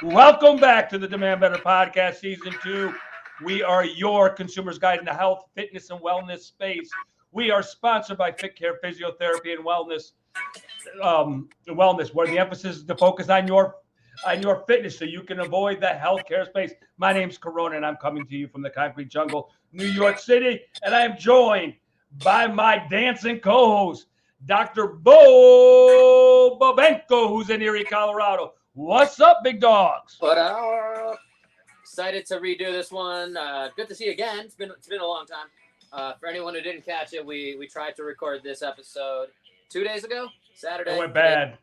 Welcome back to the Demand Better Podcast, Season 2. We are your consumer's guide in the health, fitness, and wellness space. We are sponsored by Fit Care Physiotherapy and Wellness, where the emphasis is to focus on your fitness so you can avoid the healthcare space. My name's Corona, and I'm coming to you from the concrete jungle, New York City, and I am joined by my dancing co-host, Dr. Bo Babenko, who's in Erie, Colorado. What's up, big dogs? But excited to redo this one. Good to see you again. It's been a long time. For anyone who didn't catch it, we tried to record this episode 2 days ago, Saturday. It went bad.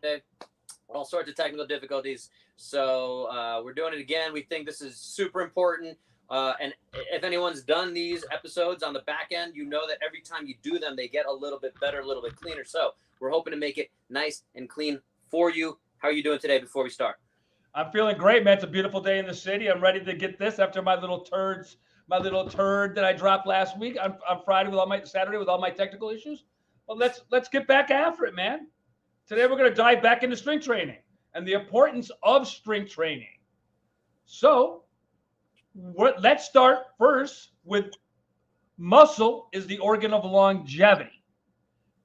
All sorts of technical difficulties. So we're doing it again. We think this is super important. And if anyone's done these episodes on the back end, you know that every time you do them, they get a little bit better, a little bit cleaner. So we're hoping to make it nice and clean for you. How are you doing today before we start? I'm feeling great, man. It's a beautiful day in the city. I'm ready to get this after my little turd that I dropped last week on Saturday with all my technical issues. Well, let's get back after it, man. Today we're going to dive back into strength training and the importance of strength training. So let's start first with muscle is the organ of longevity.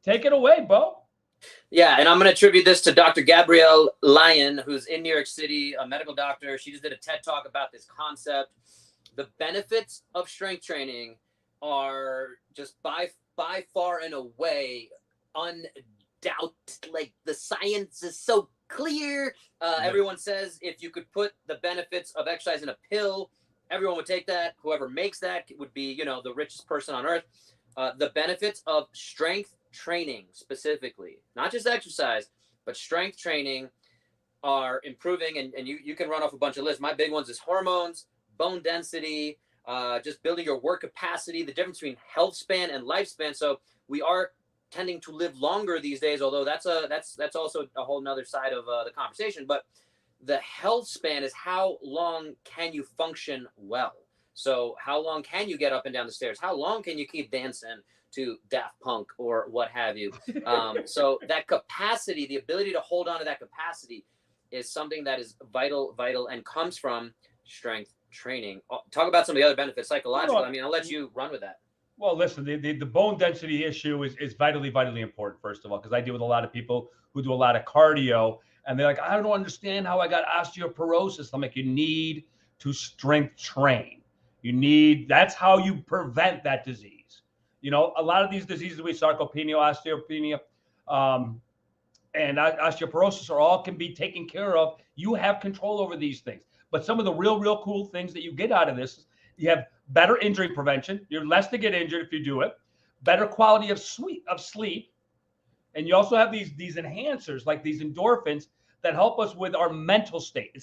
Take it away, Bo. Yeah, and I'm going to attribute this to Dr. Gabrielle Lyon, who's in New York City, a medical doctor. She just did a TED Talk about this concept. The benefits of strength training are just by far and away undoubted. Like, the science is so clear. Everyone says if you could put the benefits of exercise in a pill, everyone would take that. Whoever makes that would be, the richest person on earth. The benefits of strength training specifically, not just exercise, but strength training are improving. And you can run off a bunch of lists. My big ones is hormones, bone density, just building your work capacity, the difference between health span and lifespan. So we are tending to live longer these days, although that's also a whole nother side of the conversation. But the health span is how long can you function well? So how long can you get up and down the stairs? How long can you keep dancing to Daft Punk or what have you? So that capacity, the ability to hold on to that capacity is something that is vital, and comes from strength training. Talk about some of the other benefits, psychological. I mean, I'll let you run with that. Well, listen, the bone density issue is vitally important, first of all, because I deal with a lot of people who do a lot of cardio, and they're like, I don't understand how I got osteoporosis. I'm like, you need to strength train. That's how you prevent that disease. A lot of these diseases, sarcopenia, osteopenia, and osteoporosis all can be taken care of. You have control over these things. But some of the real cool things that you get out of this, you have better injury prevention. You're less to get injured if you do it. Better quality of sleep. And you also have these enhancers like these endorphins that help us with our mental state.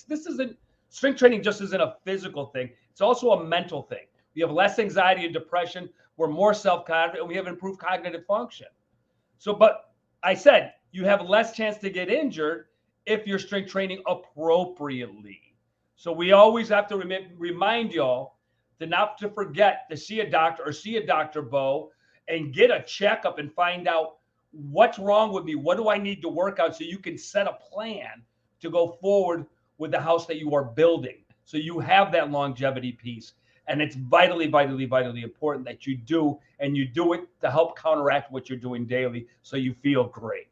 Strength training just isn't a physical thing. It's also a mental thing. We have less anxiety and depression. We're more self-confident, and we have improved cognitive function. But I said you have less chance to get injured if you're strength training appropriately. So we always have to remind y'all not to forget to see a doctor, Bo, and get a checkup and find out what's wrong with me. What do I need to work out so you can set a plan to go forward with the house that you are building. So you have that longevity piece. And it's vitally important that you do, and you do it to help counteract what you're doing daily so you feel great.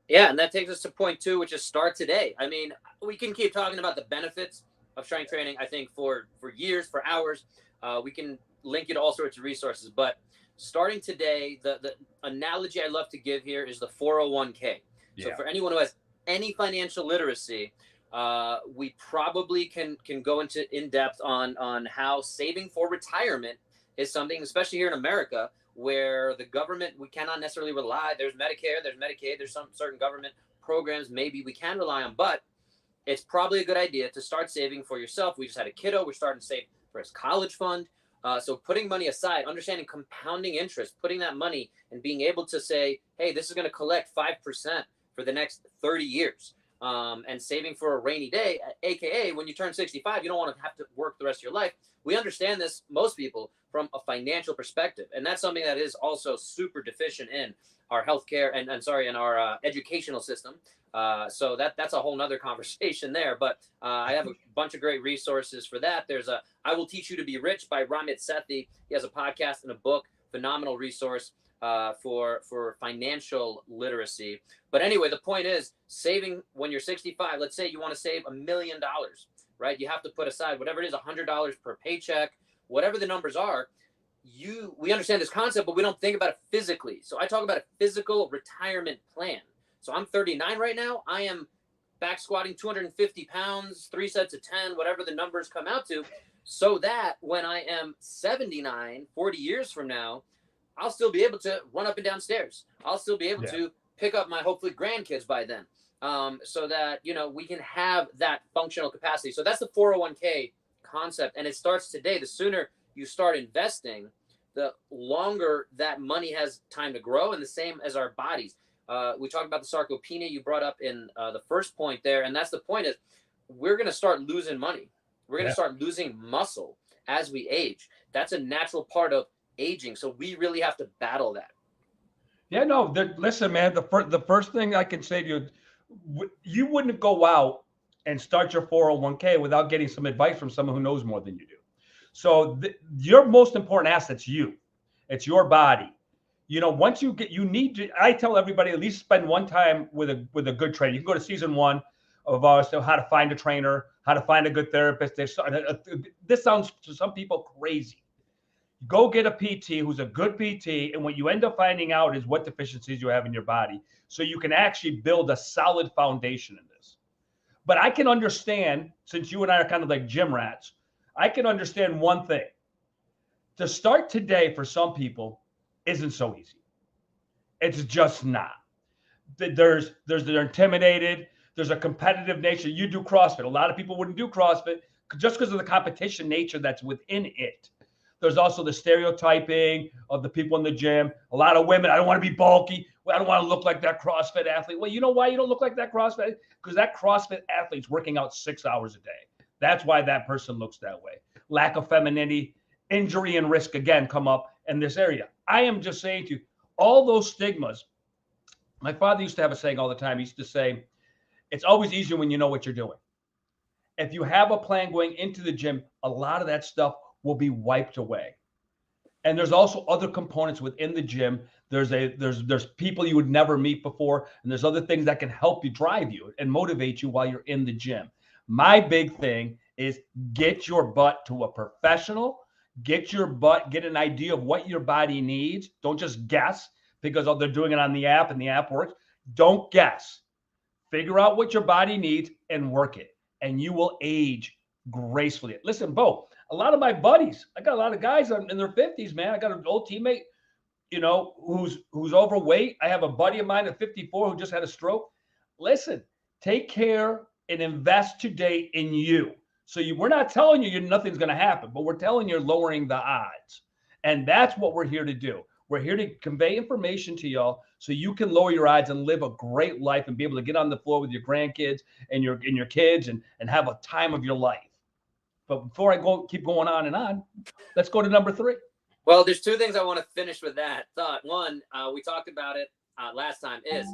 Yeah, and that takes us to point 2, which is start today. I mean, we can keep talking about the benefits of strength training, I think, for years, for hours. We can link you to all sorts of resources. But starting today, the analogy I love to give here is the 401k. Yeah. So for anyone who has any financial literacy, we probably can go into in depth on how saving for retirement is something, especially here in America, where the government, we cannot necessarily rely. There's Medicare, there's Medicaid, there's some certain government programs maybe we can rely on, but it's probably a good idea to start saving for yourself. We just had a kiddo. We're starting to save for his college fund. So putting money aside, understanding compounding interest, putting that money and being able to say, hey, this is going to collect 5% for the next 30 years. and saving for a rainy day, aka when you turn 65, you don't want to have to work the rest of your life. We understand this, most people, from a financial perspective, and that's something that is also super deficient in our healthcare and in our educational system. So that's a whole nother conversation there. But I have a bunch of great resources for that. There's I Will Teach You to Be Rich by Ramit Sethi. He has a podcast and a book, phenomenal resource for financial literacy. But anyway, the point is saving when you're 65. Let's say you want to save $1 million, right? You have to put aside whatever it is, $100 per paycheck, whatever the numbers are. We understand this concept, but we don't think about it physically. So I talk about a physical retirement plan. So I'm 39 right now. I am back squatting 250 pounds, 3 sets of 10, whatever the numbers come out to, so that when I am 79, 40 years from now, I'll still be able to run up and down stairs. I'll still be able to pick up my hopefully grandkids by then, so that, we can have that functional capacity. So that's the 401k concept. And it starts today. The sooner you start investing, the longer that money has time to grow, and the same as our bodies. We talked about the sarcopenia you brought up in the first point there. And that's the point is we're going to start losing money. We're going to start losing muscle as we age. That's a natural part of aging. So we really have to battle that. Yeah, no, listen, man, the first thing I can say to you, you wouldn't go out and start your 401k without getting some advice from someone who knows more than you do. So your most important asset's you. It's your body. Once you need to, I tell everybody at least spend one time with a good trainer. You can go to season 1 of ours, so how to find a trainer, how to find a good therapist. This sounds to some people crazy. Go get a PT who's a good PT, and what you end up finding out is what deficiencies you have in your body, so you can actually build a solid foundation in this. But I can understand, since you and I are kind of like gym rats, I can understand one thing. To start today for some people isn't so easy. It's just not. They're intimidated. There's a competitive nature. You do CrossFit. A lot of people wouldn't do CrossFit just because of the competition nature that's within it. There's also the stereotyping of the people in the gym. A lot of women, I don't want to be bulky. I don't want to look like that CrossFit athlete. Well, you know why you don't look like that CrossFit? Because that CrossFit athlete's working out 6 hours a day. That's why that person looks that way. Lack of femininity, injury and risk, again, come up in this area. I am just saying to you, all those stigmas. My father used to have a saying all the time. He used to say, it's always easier when you know what you're doing. If you have a plan going into the gym, a lot of that stuff will be wiped away. And there's also other components within the gym. There's people you would never meet before, and there's other things that can help you, drive you, and motivate you while you're in the gym. My big thing is get your butt to a professional. Get an idea of what your body needs. Don't just guess because they're doing it on the app and the app works. Don't guess. Figure out what your body needs and work it, and you will age gracefully. Listen, Bo, a lot of my buddies, I got a lot of guys in their 50s, man. I got an old teammate, who's overweight. I have a buddy of mine at 54 who just had a stroke. Listen, take care and invest today in you. So we're not telling you nothing's going to happen, but we're telling you lowering the odds. And that's what we're here to do. We're here to convey information to y'all so you can lower your odds and live a great life and be able to get on the floor with your grandkids and your kids and have a time of your life. But before I keep going on and on, let's go to number 3. Well, there's 2 things I want to finish with that thought. One, we talked about it last time, is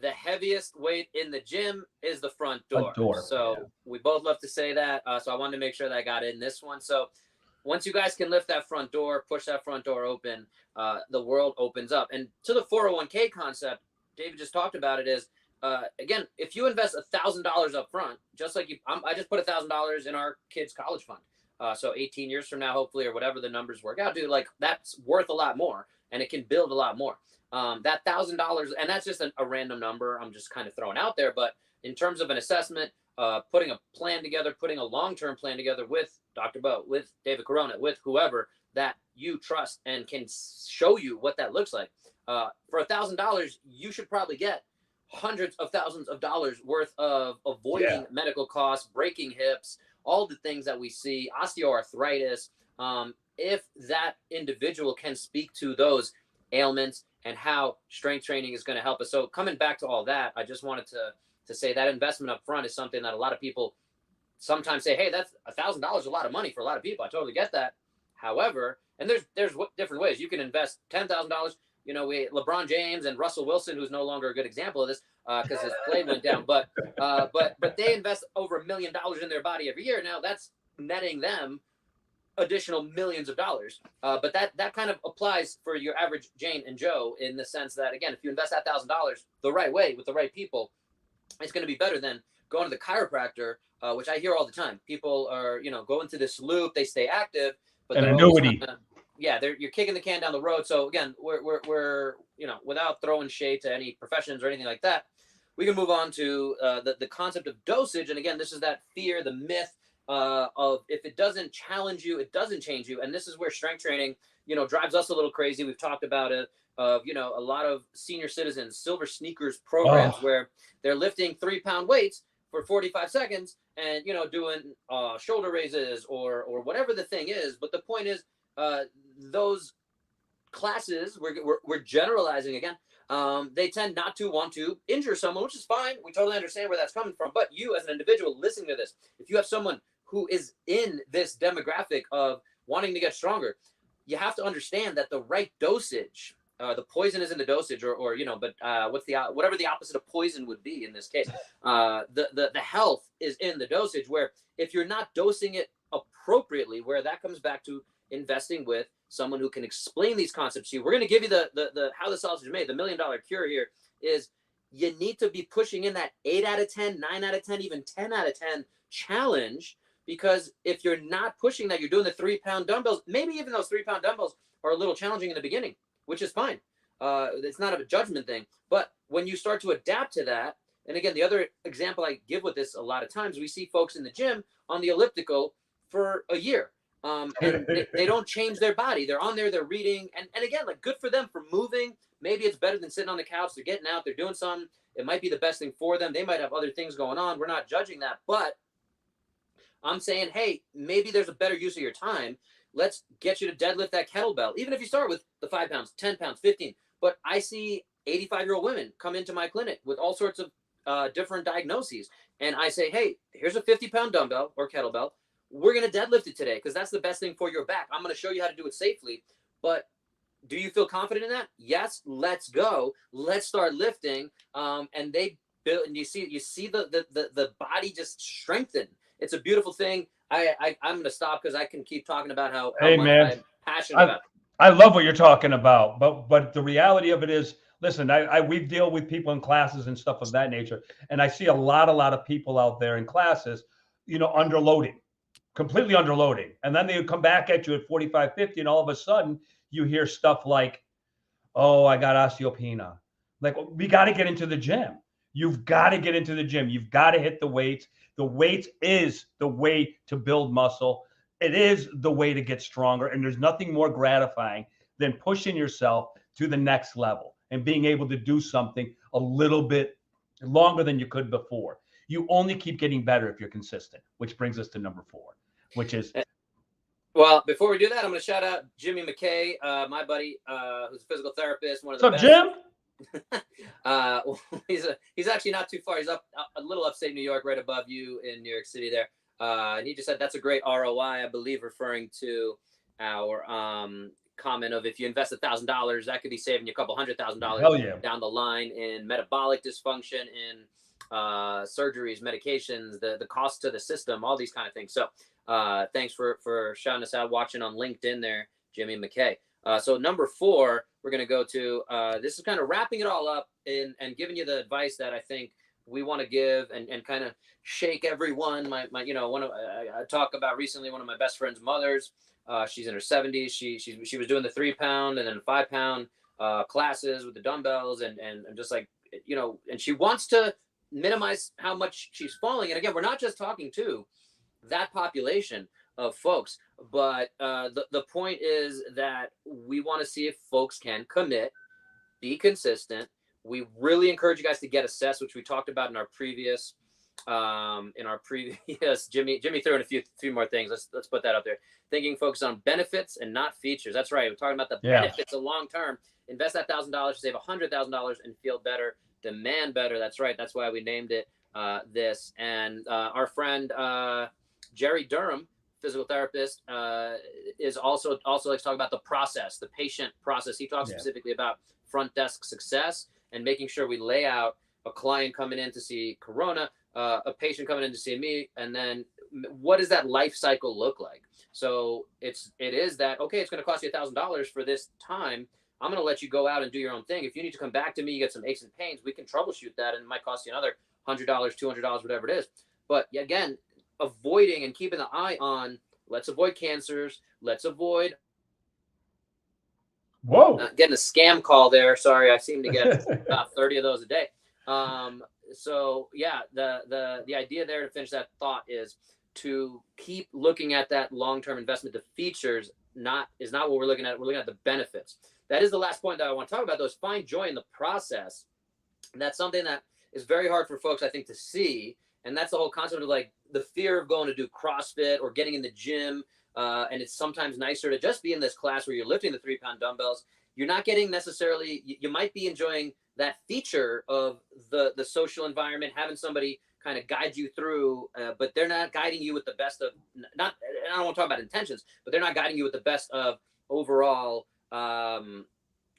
the heaviest weight in the gym is the front door. So we both love to say that. So I wanted to make sure that I got in this one. So once you guys can lift that front door, push that front door open, the world opens up. And to the 401k concept, David just talked about it, is, again, if you invest $1,000 up front, just like I just put $1,000 in our kids' college fund. So 18 years from now, hopefully, or whatever the numbers work out, dude, like that's worth a lot more, and it can build a lot more. That $1,000, and that's just a random number I'm just kind of throwing out there. But in terms of an assessment, putting a plan together, putting a long-term plan together with Dr. Bo, with David Corona, with whoever that you trust and can show you what that looks like. For $1,000, you should probably get hundreds of thousands of dollars worth of avoiding medical costs, breaking hips, all the things that we see, osteoarthritis. If that individual can speak to those ailments and how strength training is going to help us. So coming back to all that, I just wanted to to say that investment up front is something that a lot of people sometimes say, hey, that's $1,000 a lot of money for a lot of people. I totally get that. However, and there's different ways you can invest $10,000. You know, LeBron James and Russell Wilson, who's no longer a good example of this because his play went down, but they invest over $1 million in their body every year. Now that's netting them additional millions of dollars. But that kind of applies for your average Jane and Joe in the sense that, again, if you invest that $1,000 the right way with the right people, it's going to be better than going to the chiropractor, which I hear all the time. People are, go into this loop, they stay active, but an annuity. You're kicking the can down the road. So again, we're without throwing shade to any professions or anything like that, we can move on to the concept of dosage. And again, this is that fear, the myth of if it doesn't challenge you, it doesn't change you. And this is where strength training, drives us a little crazy. We've talked about it. Of a lot of senior citizens silver sneakers programs where they're lifting 3-pound weights for 45 seconds and doing shoulder raises or whatever the thing is. But the point is, those classes, we're generalizing again, they tend not to want to injure someone, which is fine. We totally understand where that's coming from. But you as an individual listening to this, if you have someone who is in this demographic of wanting to get stronger, you have to understand that the right dosage, the poison is in the dosage but whatever the opposite of poison would be in this case, the health is in the dosage, where if you're not dosing it appropriately, where that comes back to investing with someone who can explain these concepts to you. We're going to give you the how the sausage is made. The $1 million cure here is you need to be pushing in that 8 out of 10, 9 out of 10, even 10 out of 10 challenge, because if you're not pushing that, you're doing the 3-pound dumbbells. Maybe even those 3-pound dumbbells are a little challenging in the beginning, which is fine. It's not a judgment thing. But when you start to adapt to that, and again, the other example I give with this a lot of times, we see folks in the gym on the elliptical for a year. And they don't change their body. They're on there, they're reading. And again, like, good for them for moving. Maybe it's better than sitting on the couch. They're getting out, they're doing something. It might be the best thing for them. They might have other things going on. We're not judging that. But I'm saying, hey, maybe there's a better use of your time. Let's get you to deadlift that kettlebell. Even if you start with the 5 pounds, 10 pounds, 15. But I see 85-year-old women come into my clinic with all sorts of different diagnoses. And I say, hey, here's a 50-pound dumbbell or kettlebell. We're going to deadlift it today because that's the best thing for your back. I'm going to show you how to do it safely. But do you feel confident in that? Yes, let's go. Let's start lifting. And they build, and you see the body just strengthen. It's a beautiful thing. I'm going to stop because I can keep talking about how much I'm passionate about it. I love what you're talking about, but the reality of it is, listen, we deal with people in classes and stuff of that nature, and I see a lot of people out there in classes, underloading. Completely underloading. And then they come back at you at 45, 50, and all of a sudden you hear stuff like, oh, I got osteopenia. Like, we got to get into the gym. You've got to get into the gym. You've got to hit the weights. The weights is the way to build muscle. It is the way to get stronger. And there's nothing more gratifying than pushing yourself to the next level and being able to do something a little bit longer than you could before. You only keep getting better if you're consistent, which brings us to number 4, which is. Well, before we do that, I'm going to shout out Jimmy McKay, my buddy, who's a physical therapist. One of the best. Jim? He's actually not too far. He's up a little upstate New York, right above you in New York City there. And he just said that's a great ROI, I believe, referring to our comment of if you invest $1,000, that could be saving you a couple $100,000 down the line in metabolic dysfunction, in surgeries, medications, the cost to the system, all these kind of things. So thanks for shouting us out, watching on LinkedIn there, Jimmy McKay. So number 4, we're going to go to, this is kind of wrapping it all up and giving you the advice that I think we want to give and kind of shake everyone. I talk about recently one of my best friend's mothers. She's in her 70s. She was doing the 3-pound and then 5-pound classes with the dumbbells and just like, and she wants to minimize how much she's falling. And again, we're not just talking to that population of folks, but the point is that we want to see if folks can commit, be consistent. We really encourage you guys to get assessed, which we talked about in our previous Jimmy threw in a few more things. Let's put that up there. Thinking focus on benefits and not features. That's right. We're talking about the benefits of long term. Invest that $1,000 to save $100,000 and feel better, demand better. That's right. That's why we named it this. And our friend Jerry Durham, physical therapist, is also likes to talk about the process, the patient process. He talks specifically about front desk success and making sure we lay out a client coming in to see Corona, a patient coming in to see me, and then what does that life cycle look like? So it is that, okay, it's going to cost you $1,000 for this time. I'm going to let you go out and do your own thing. If you need to come back to me, you get some aches and pains, we can troubleshoot that, and it might cost you another $100, $200, whatever it is. But again, avoiding and keeping an eye on, let's avoid cancers. Let's avoid getting a scam call there. Sorry, I seem to get about 30 of those a day. So yeah, the idea there, to finish that thought, is to keep looking at that long-term investment. The features is not what we're looking at. We're looking at the benefits. That is the last point that I want to talk about, though, is find joy in the process. And that's something that is very hard for folks, I think, to see. And that's the whole concept of like the fear of going to do CrossFit or getting in the gym. And it's sometimes nicer to just be in this class where you're lifting the 3-pound dumbbells. You're not getting necessarily, you might be enjoying that feature of the social environment, having somebody kind of guide you through, but they're not guiding you with the best of, not, I don't want to talk about intentions, but they're not guiding you with the best of overall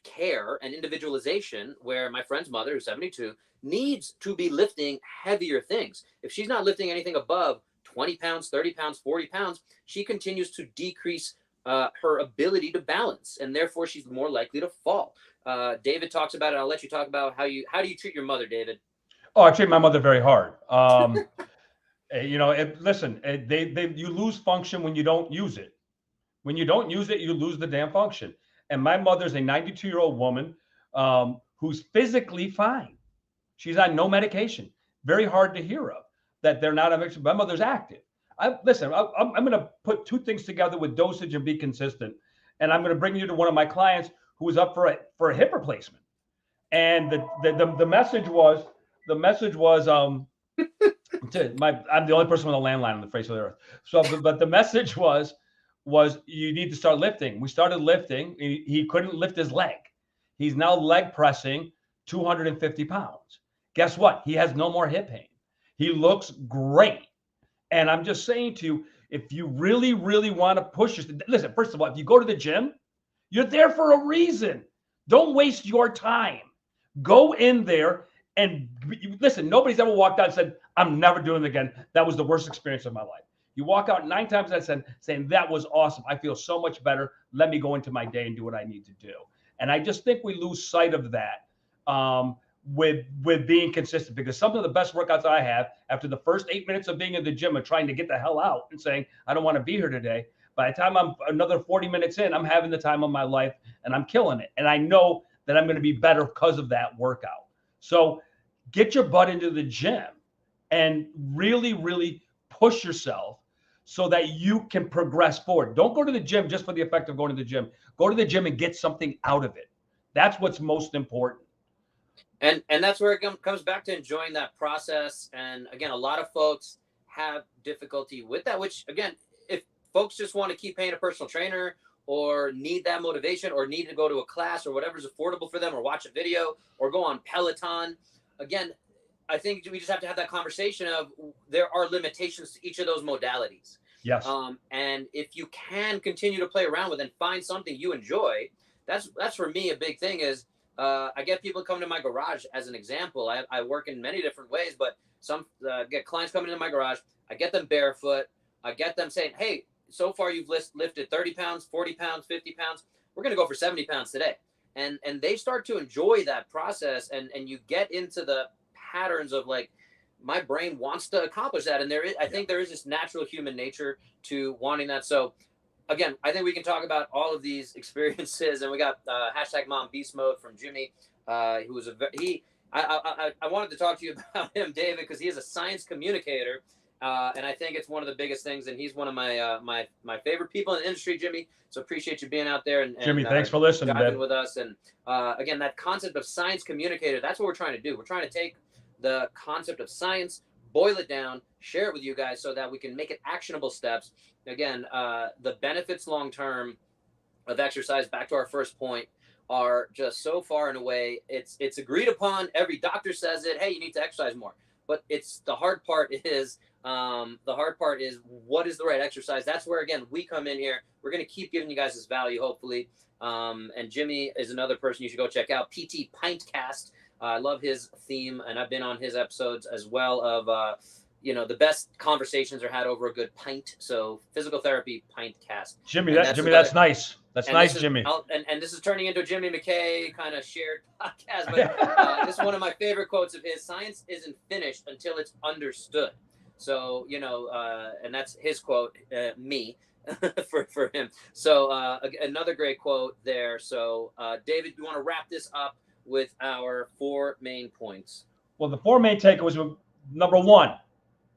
care and individualization, where my friend's mother, who's 72, needs to be lifting heavier things. If she's not lifting anything above 20 pounds, 30 pounds, 40 pounds, she continues to decrease her ability to balance, and therefore she's more likely to fall. David talks about it. I'll let you talk about how do you treat your mother, David? Oh, I treat my mother very hard. You lose function when you don't use it. When you don't use it, you lose the damn function. And my mother's a 92-year-old woman who's physically fine. She's on no medication. Very hard to hear of that they're not on medication. My mother's active. I'm going to put two things together with dosage and be consistent. And I'm going to bring you to one of my clients who was up for a hip replacement. And the message was I'm the only person with a landline on the face of the earth. So, but the message was you need to start lifting. We started lifting. He couldn't lift his leg. He's now leg pressing 250 pounds. Guess what? He has no more hip pain. He looks great. And I'm just saying to you, if you really, really want to push yourself, listen, first of all, if you go to the gym, you're there for a reason. Don't waste your time. Go in there and listen, nobody's ever walked out and said, I'm never doing it again. That was the worst experience of my life. You walk out 9 times out of 10 saying, that was awesome. I feel so much better. Let me go into my day and do what I need to do. And I just think we lose sight of that with being consistent, because some of the best workouts I have after the first 8 minutes of being in the gym and trying to get the hell out and saying, I don't want to be here today. By the time I'm another 40 minutes in, I'm having the time of my life and I'm killing it. And I know that I'm going to be better because of that workout. So get your butt into the gym and really, really push yourself so that you can progress forward. Don't go to the gym just for the effect of going to the gym. Go to the gym and get something out of it. That's what's most important. And that's where it comes back to enjoying that process. And again, a lot of folks have difficulty with that, which again, if folks just want to keep paying a personal trainer or need that motivation or need to go to a class or whatever's affordable for them or watch a video or go on Peloton, again, I think we just have to have that conversation of there are limitations to each of those modalities. Yes. And if you can continue to play around with and find something you enjoy, that's for me a big thing is I get people coming to my garage as an example. I work in many different ways, but some get clients coming into my garage. I get them barefoot. I get them saying, hey, so far you've lifted 30 pounds, 40 pounds, 50 pounds. We're going to go for 70 pounds today. And they start to enjoy that process. And you get into the patterns of like, my brain wants to accomplish that. And I think there is this natural human nature to wanting that. So again, I think we can talk about all of these experiences, and we got hashtag Mom Beast Mode from Jimmy, who was I wanted to talk to you about him, David, because he is a science communicator, and I think it's one of the biggest things. And he's one of my favorite people in the industry, Jimmy. So appreciate you being out there and Jimmy, thanks for listening, diving with us. And again, that concept of science communicator, that's what we're trying to do. We're trying to take the concept of science, boil it down, share it with you guys so that we can make it actionable steps. Again, the benefits long-term of exercise, back to our first point, are just so far and away. It's agreed upon. Every doctor says it. Hey, you need to exercise more. but the hard part is what is the right exercise. That's where, again, we come in here. We're going to keep giving you guys this value, hopefully. And Jimmy is another person you should go check out. PT Pintcast. I love his theme, and I've been on his episodes as well of, the best conversations are had over a good pint. So Physical Therapy Pintcast. Jimmy, that's nice. That's nice, Jimmy. And this is turning into a Jimmy McKay kind of shared podcast. But this is one of my favorite quotes of his. Science isn't finished until it's understood. So, and that's his quote, me, for him. So another great quote there. So, David, you want to wrap this up with our 4 main points? Well, the 4 main takeaways were, number 1,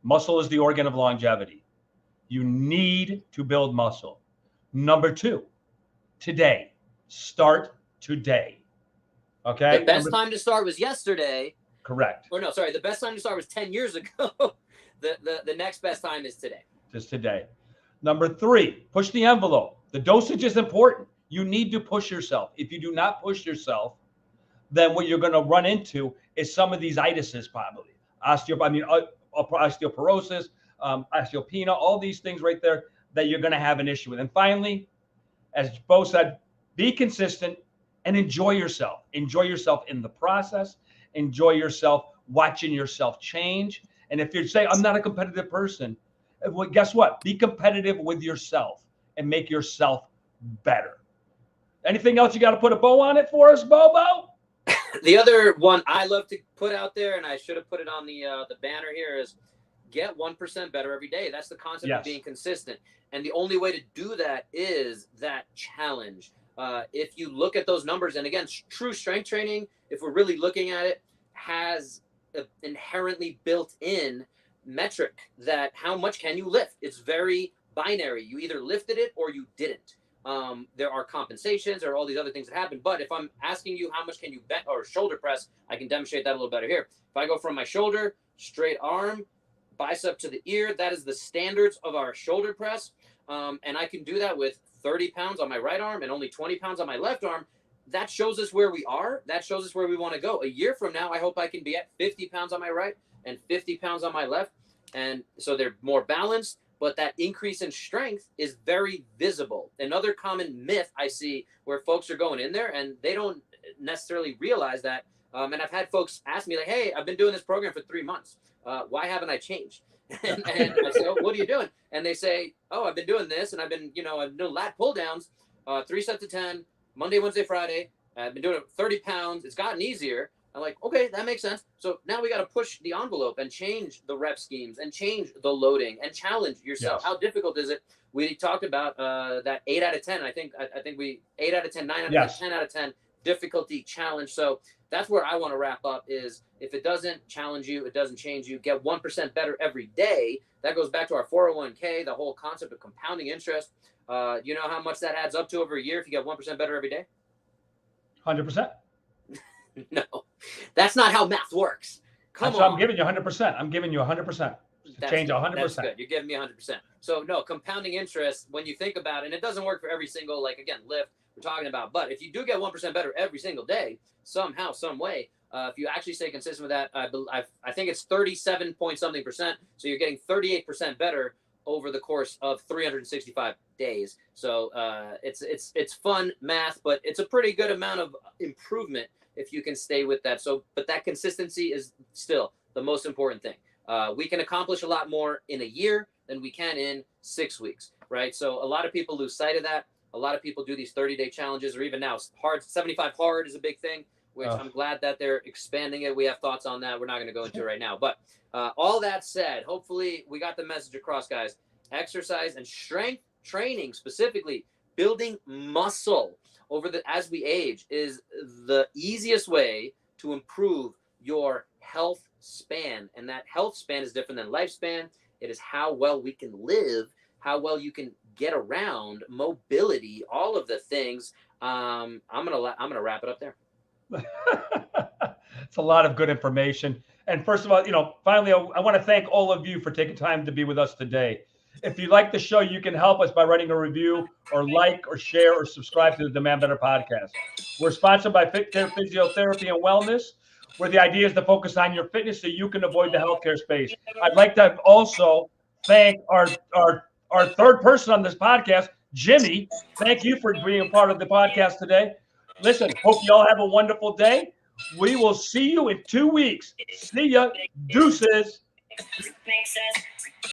muscle is the organ of longevity. You need to build muscle. Number 2, today. Start today. Okay? The best time to start was yesterday. Correct. Or no, sorry. The best time to start was 10 years ago. The next best time is today. Just today. Number 3, push the envelope. The dosage is important. You need to push yourself. If you do not push yourself, then what you're going to run into is some of these itises, probably osteoporosis, osteopenia, all these things right there that you're going to have an issue with. And finally, as Bo said, be consistent and enjoy yourself. Enjoy yourself in the process. Enjoy yourself watching yourself change. And if you're saying, I'm not a competitive person, well, guess what? Be competitive with yourself and make yourself better. Anything else you got to put a bow on it for us, Bobo? The other one I love to put out there, and I should have put it on the banner here, is get 1% better every day. That's the concept of being consistent. And the only way to do that is that challenge. If you look at those numbers, and again, true strength training, if we're really looking at it, has an inherently built-in metric that how much can you lift? It's very binary. You either lifted it or you didn't. There are compensations or all these other things that happen. But if I'm asking you how much can you bend or shoulder press, I can demonstrate that a little better here. If I go from my shoulder, straight arm, bicep to the ear, that is the standards of our shoulder press. And I can do that with 30 pounds on my right arm and only 20 pounds on my left arm. That shows us where we are. That shows us where we want to go. A year from now, I hope I can be at 50 pounds on my right and 50 pounds on my left. And so they're more balanced. But that increase in strength is very visible. Another common myth I see where folks are going in there and they don't necessarily realize that. And I've had folks ask me like, hey, I've been doing this program for 3 months. Why haven't I changed? and I say, oh, what are you doing? And they say, oh, I've been doing this. And I've been, I've done lat pull downs, 3 sets of 10, Monday, Wednesday, Friday. I've been doing it 30 pounds. It's gotten easier. I'm like, okay, that makes sense. So now we got to push the envelope and change the rep schemes and change the loading and challenge yourself. Yes. How difficult is it? We talked about that 8 out of 10. I think we 8 out of 10, 9 out of 10, 10 out of 10 difficulty challenge. So that's where I want to wrap up is if it doesn't challenge you, it doesn't change you, get 1% better every day. That goes back to our 401k, the whole concept of compounding interest. You know how much that adds up to over a year if you get 1% better every day? 100%. No, that's not how math works. Come on. I'm giving you 100%. I'm giving you 100%. Change 100%. That's good. You're giving me 100%. So no, compounding interest, when you think about it, and it doesn't work for every single, like again, lift we're talking about, but if you do get 1% better every single day, somehow, some way, if you actually stay consistent with that, I think it's 37 point something percent. So you're getting 38% better over the course of 365 days. So it's fun math, but it's a pretty good amount of improvement if you can stay with that. So, but that consistency is still the most important thing. We can accomplish a lot more in a year than we can in 6 weeks, right? So a lot of people lose sight of that. A lot of people do these 30-day challenges, or even now, hard 75 hard is a big thing, which I'm glad that they're expanding it. We have thoughts on that. We're not going to go into it right now. But all that said, hopefully we got the message across, guys. Exercise and strength training, specifically building muscle as we age, is the easiest way to improve your health span. And that health span is different than lifespan. It is how well we can live, how well you can get around, mobility, all of the things. I'm gonna wrap it up there. It's a lot of good information. And first of all, finally, I want to thank all of you for taking time to be with us today. If you like the show, you can help us by writing a review or like or share or subscribe to the Demand Better podcast. We're sponsored by Fit Care Physiotherapy and Wellness. where the idea is to focus on your fitness so you can avoid the healthcare space. I'd like to also thank our third person on this podcast, Jimmy. Thank you for being a part of the podcast today. Listen, hope you all have a wonderful day. We will see you in 2 weeks. See ya. Deuces.